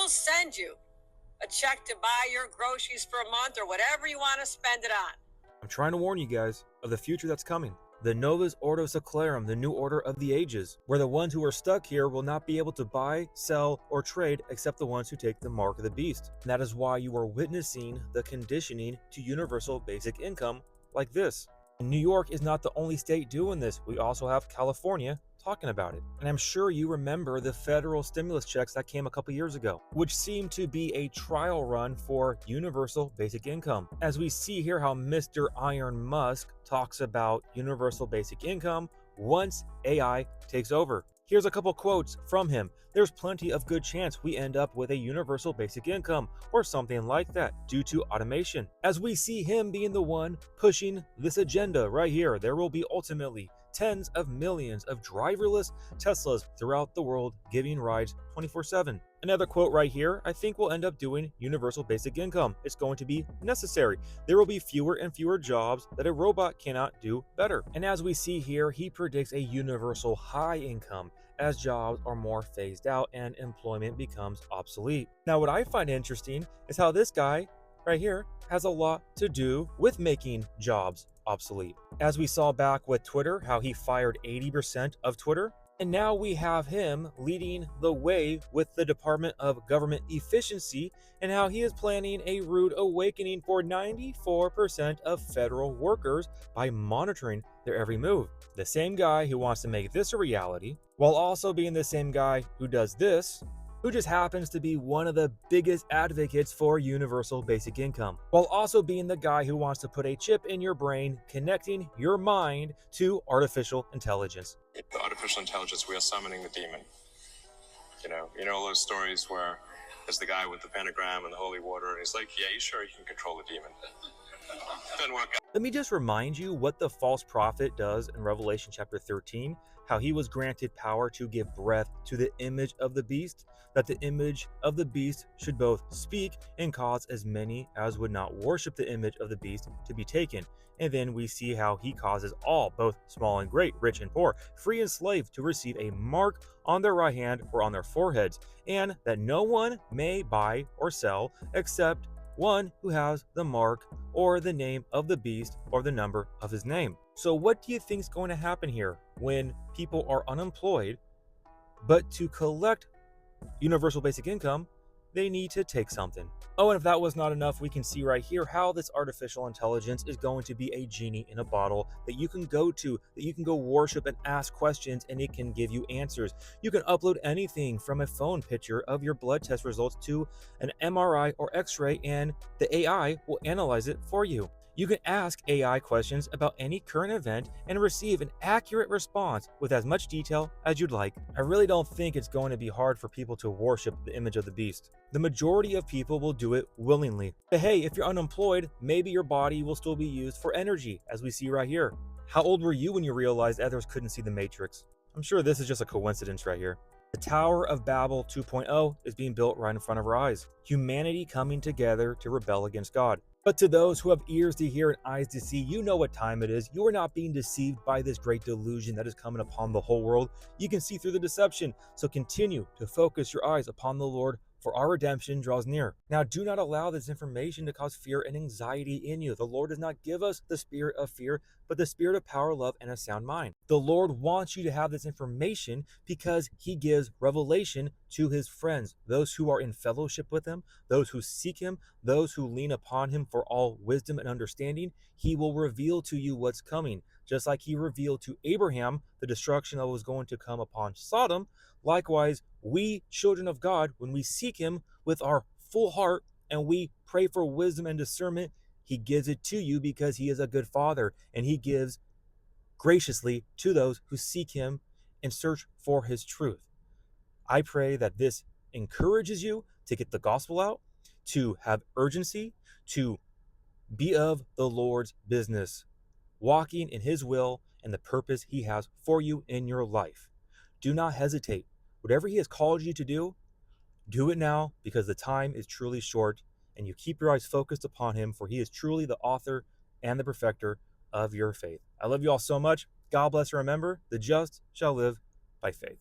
will send you a check to buy your groceries for a month or whatever you want to spend it on. I'm trying to warn you guys of the future that's coming. The Novus Ordo Secularum, the new order of the ages, where the ones who are stuck here will not be able to buy, sell, or trade except the ones who take the mark of the beast. And that is why you are witnessing the conditioning to universal basic income like this. And New York is not the only state doing this. We also have California talking about it. And I'm sure you remember the federal stimulus checks that came a couple years ago, which seemed to be a trial run for universal basic income. As we see here how Mr. Iron Musk talks about universal basic income once AI takes over. Here's a couple quotes from him. There's plenty of good chance we end up with a universal basic income or something like that due to automation. As we see him being the one pushing this agenda right here, there will be ultimately tens of millions of driverless Teslas throughout the world giving rides 24/7. Another quote right here, I think we'll end up doing universal basic income. It's going to be necessary. There will be fewer and fewer jobs that a robot cannot do better. And as we see here, he predicts a universal high income as jobs are more phased out and employment becomes obsolete. Now, what I find interesting is how this guy right here has a lot to do with making jobs obsolete. As we saw back with Twitter, how he fired 80% of Twitter. And now we have him leading the way with the Department of Government Efficiency and how he is planning a rude awakening for 94% of federal workers by monitoring their every move. The same guy who wants to make this a reality, while also being the same guy who does this, who just happens to be one of the biggest advocates for universal basic income, while also being the guy who wants to put a chip in your brain, connecting your mind to artificial intelligence. The artificial intelligence, we are summoning the demon. You know all those stories where there's the guy with the pentagram and the holy water, and he's like, yeah, you sure you can control the demon? Doesn't work out. Let me just remind you what the false prophet does in Revelation chapter 13, how he was granted power to give breath to the image of the beast, that the image of the beast should both speak and cause as many as would not worship the image of the beast to be taken. And then we see how he causes all, both small and great, rich and poor, free and slave, to receive a mark on their right hand or on their foreheads, and that no one may buy or sell except one who has the mark or the name of the beast or the number of his name. So what do you think is going to happen here when people are unemployed, but to collect universal basic income, they need to take something? Oh, and if that was not enough, we can see right here how this artificial intelligence is going to be a genie in a bottle that you can go to, that you can go worship and ask questions, and it can give you answers. You can upload anything from a phone picture of your blood test results to an MRI or X-ray, and the AI will analyze it for you. You can ask AI questions about any current event and receive an accurate response with as much detail as you'd like. I really don't think it's going to be hard for people to worship the image of the beast. The majority of people will do it willingly. But hey, if you're unemployed, maybe your body will still be used for energy, as we see right here. How old were you when you realized others couldn't see the Matrix? I'm sure this is just a coincidence right here. The Tower of Babel 2.0 is being built right in front of our eyes. Humanity coming together to rebel against God. But to those who have ears to hear and eyes to see, you know what time it is. You are not being deceived by this great delusion that is coming upon the whole world. You can see through the deception. So continue to focus your eyes upon the Lord, for our redemption draws near. Now, do not allow this information to cause fear and anxiety in you. The Lord does not give us the spirit of fear, but the spirit of power, love, and a sound mind. The Lord wants you to have this information because he gives revelation to his friends, those who are in fellowship with him, those who seek him, those who lean upon him for all wisdom and understanding. He will reveal to you what's coming. Just like he revealed to Abraham the destruction that was going to come upon Sodom, likewise, we, children of God, when we seek him with our full heart and we pray for wisdom and discernment, he gives it to you because he is a good father, and he gives graciously to those who seek him and search for his truth. I pray that this encourages you to get the gospel out, to have urgency, to be of the Lord's business, walking in his will and the purpose he has for you in your life. Do not hesitate. Whatever he has called you to do it now, because the time is truly short, and you keep your eyes focused upon him, for he is truly the author and the perfecter of your faith. I love you all so much. God bless, and remember, the just shall live by faith.